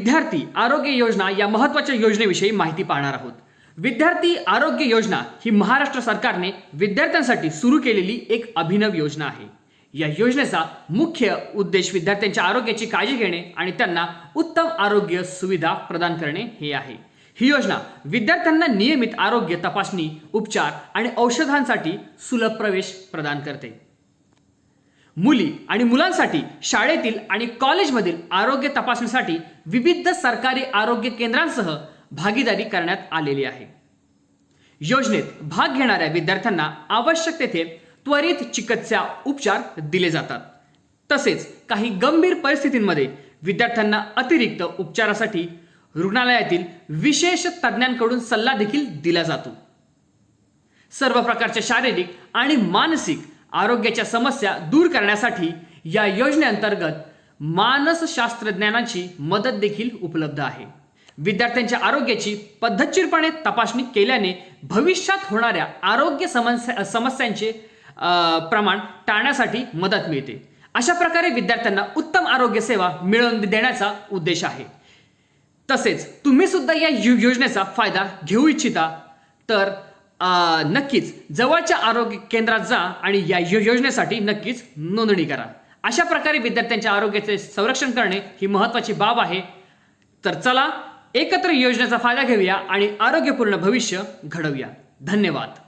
विद्यार्थी आरोग्य योजना या महत्त्वाच्या योजनेविषयी माहिती पाहणार आहोत। विद्यार्थी आरोग्य योजना ही महाराष्ट्र सरकारने विद्यार्थ्यांसाठी सुरू केलेली एक अभिनव योजना आहे। या योजनेचा मुख्य उद्देश विद्यार्थ्यांच्या आरोग्याची काळजी घेणे आणि त्यांना उत्तम आरोग्य सुविधा प्रदान करणे हे आहे। ही योजना विद्यार्थ्यांना नियमित आरोग्य तपासणी, उपचार आणि औषधांसाठी सुलभ प्रवेश प्रदान करते। मुली आणि मुलांसाठी शाळेतील आणि कॉलेजमधील आरोग्य तपासणीसाठी विविध सरकारी आरोग्य केंद्रांसह भागीदारी करण्यात आलेली आहे। योजनेत भाग घेणाऱ्या विद्यार्थ्यांना आवश्यक तेथे त्वरित चिकित्सा उपचार दिले जातात। तसेच काही गंभीर परिस्थितींमध्ये विद्यार्थ्यांना अतिरिक्त उपचारासाठी रुग्णालयातील विशेष तज्ञांकडून सल्ला देखील दिला जातो। सर्व प्रकारच्या शारीरिक आणि मानसिक आरोग्याच्या समस्या दूर करण्यासाठी या योजनेअंतर्गत मानसशास्त्रज्ञानाची मदत देखील उपलब्ध आहे। विद्यार्थ्यांच्या आरोग्याची पद्धतशीरपणे तपासणी केल्याने भविष्यात होणाऱ्या आरोग्य समस्यांचे प्रमाण टाळण्यासाठी मदत मिळते। अशा प्रकारे विद्यार्थ्यांना उत्तम आरोग्य सेवा मिळवून देण्याचा उद्देश आहे। तसेच तुम्ही सुद्धा या योजनेचा फायदा घेऊ इच्छिता तर नक्कीच जवळच्या आरोग्य केंद्रात जा आणि या योजनेसाठी नक्कीच नोंदणी करा। अशा प्रकारे विद्यार्थ्यांच्या आरोग्याचे संरक्षण करणे ही महत्त्वाची बाब आहे। तर चला एकत्र योजनेचा फायदा घेऊया आणि आरोग्यपूर्ण भविष्य घडवूया। धन्यवाद।